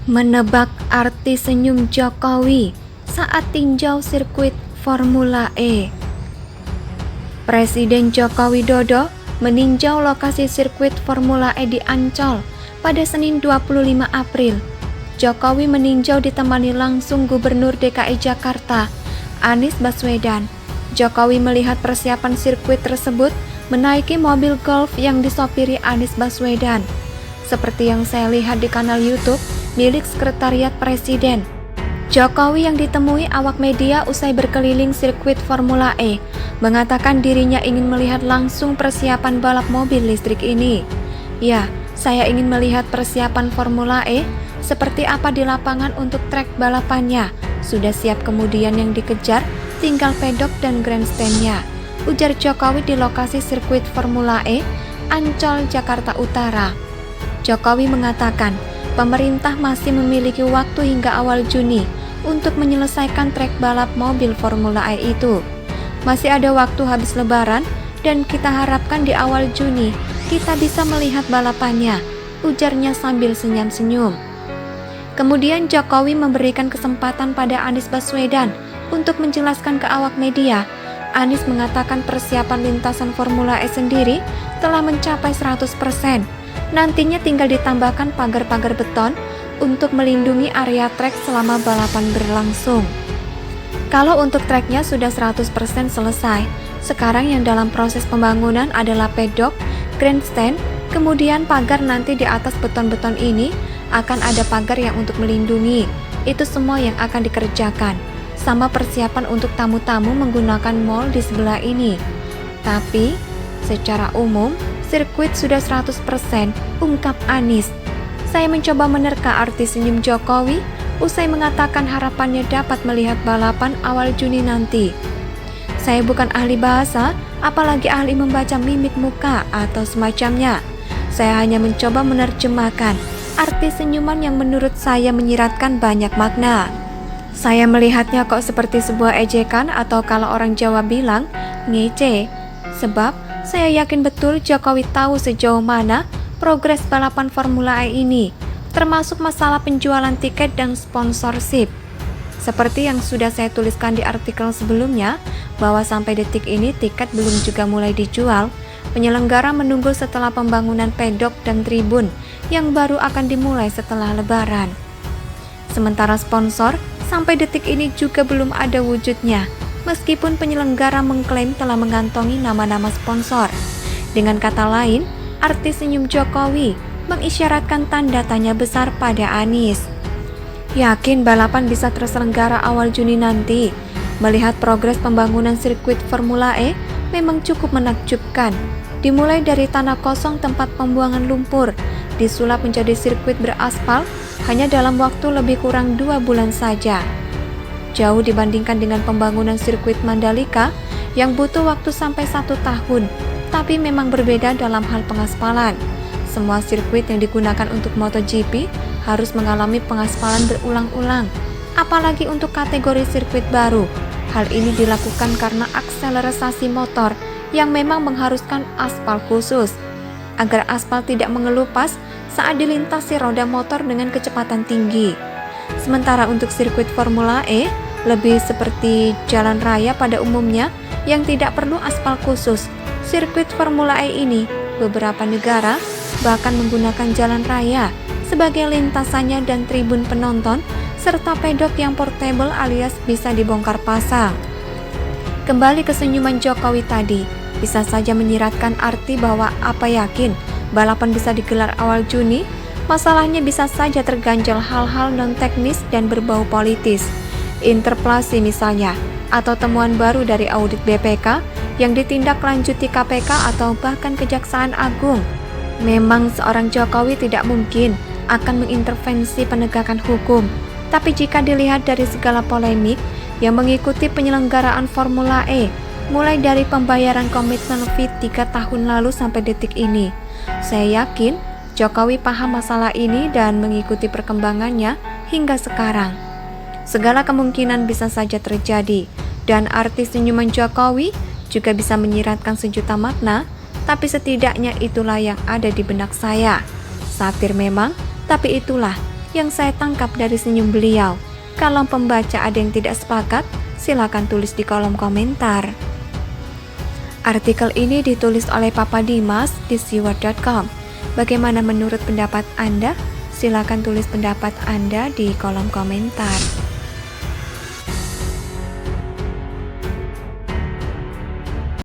Menebak arti senyum Jokowi saat tinjau sirkuit Formula E. Presiden Joko Widodo meninjau lokasi sirkuit Formula E di Ancol pada Senin 25 April. Jokowi meninjau ditemani langsung Gubernur DKI Jakarta, Anies Baswedan. Jokowi melihat persiapan sirkuit tersebut menaiki mobil golf yang disopiri Anies Baswedan. Seperti yang saya lihat di kanal YouTube milik Sekretariat Presiden. Jokowi yang ditemui awak media usai berkeliling sirkuit Formula E mengatakan dirinya ingin melihat langsung persiapan balap mobil listrik ini. Ya, saya ingin melihat persiapan Formula E seperti apa di lapangan untuk trek balapannya. Sudah siap, kemudian yang dikejar tinggal pedok dan grandstand-nya, ujar Jokowi di lokasi sirkuit Formula E, Ancol, Jakarta Utara. Jokowi mengatakan pemerintah masih memiliki waktu hingga awal Juni untuk menyelesaikan trek balap mobil Formula E itu. Masih ada waktu habis Lebaran dan kita harapkan di awal Juni kita bisa melihat balapannya, ujarnya sambil senyum-senyum. Kemudian Jokowi memberikan kesempatan pada Anies Baswedan untuk menjelaskan ke awak media. Anies mengatakan persiapan lintasan Formula E sendiri telah mencapai 100%. Nantinya tinggal ditambahkan pagar-pagar beton untuk melindungi area trek selama balapan berlangsung. Kalau untuk treknya sudah 100% selesai, sekarang yang dalam proses pembangunan adalah pedok, grandstand, kemudian pagar. Nanti di atas beton-beton ini akan ada pagar yang untuk melindungi. Itu semua yang akan dikerjakan. Sama persiapan untuk tamu-tamu menggunakan mall di sebelah ini. Tapi, secara umum, sirkuit sudah 100%, ungkap Anies. Saya mencoba menerka arti senyum Jokowi usai mengatakan harapannya dapat melihat balapan awal Juni nanti. Saya bukan ahli bahasa, apalagi ahli membaca mimik muka atau semacamnya. Saya hanya mencoba menerjemahkan arti senyuman yang menurut saya menyiratkan banyak makna. Saya melihatnya kok seperti sebuah ejekan atau kalau orang Jawa bilang ngece. Sebab saya yakin betul Jokowi tahu sejauh mana progres balapan Formula E ini, termasuk masalah penjualan tiket dan sponsorship. Seperti yang sudah saya tuliskan di artikel sebelumnya, bahwa sampai detik ini tiket belum juga mulai dijual. Penyelenggara menunggu setelah pembangunan pedok dan tribun yang baru akan dimulai setelah Lebaran. Sementara sponsor sampai detik ini juga belum ada wujudnya, meskipun penyelenggara mengklaim telah mengantongi nama-nama sponsor. Dengan kata lain, arti senyum Jokowi mengisyaratkan tanda tanya besar pada Anies. Yakin balapan bisa terselenggara awal Juni nanti? Melihat progres pembangunan sirkuit Formula E memang cukup menakjubkan. Dimulai dari tanah kosong tempat pembuangan lumpur, disulap menjadi sirkuit beraspal hanya dalam waktu lebih kurang 2 bulan saja. Jauh dibandingkan dengan pembangunan sirkuit Mandalika yang butuh waktu sampai 1 tahun, tapi memang berbeda dalam hal pengaspalan. Semua sirkuit yang digunakan untuk MotoGP harus mengalami pengaspalan berulang-ulang, apalagi untuk kategori sirkuit baru. Hal ini dilakukan karena akselerasi motor yang memang mengharuskan aspal khusus, agar aspal tidak mengelupas saat dilintasi roda motor dengan kecepatan tinggi. Sementara untuk sirkuit Formula E, lebih seperti jalan raya pada umumnya yang tidak perlu aspal khusus. Sirkuit Formula E ini, beberapa negara bahkan menggunakan jalan raya sebagai lintasannya dan tribun penonton, serta pedok yang portable alias bisa dibongkar pasang. Kembali ke senyuman Jokowi tadi, bisa saja menyiratkan arti bahwa apa yakin balapan bisa digelar awal Juni, masalahnya bisa saja terganjal hal-hal non-teknis dan berbau politis. Interpelasi misalnya, atau temuan baru dari audit BPK yang ditindaklanjuti KPK atau bahkan Kejaksaan Agung. Memang seorang Jokowi tidak mungkin akan mengintervensi penegakan hukum, tapi jika dilihat dari segala polemik yang mengikuti penyelenggaraan Formula E, mulai dari pembayaran komitmen fee 3 tahun lalu sampai detik ini, saya yakin Jokowi paham masalah ini dan mengikuti perkembangannya hingga sekarang. Segala kemungkinan bisa saja terjadi, dan arti senyuman Jokowi juga bisa menyiratkan sejuta makna, tapi setidaknya itulah yang ada di benak saya. Satir memang, tapi itulah yang saya tangkap dari senyum beliau. Kalau pembaca ada yang tidak sepakat, silakan tulis di kolom komentar. Artikel ini ditulis oleh Papa Dimas di siwar.com. Bagaimana menurut pendapat Anda? Silakan tulis pendapat Anda di kolom komentar.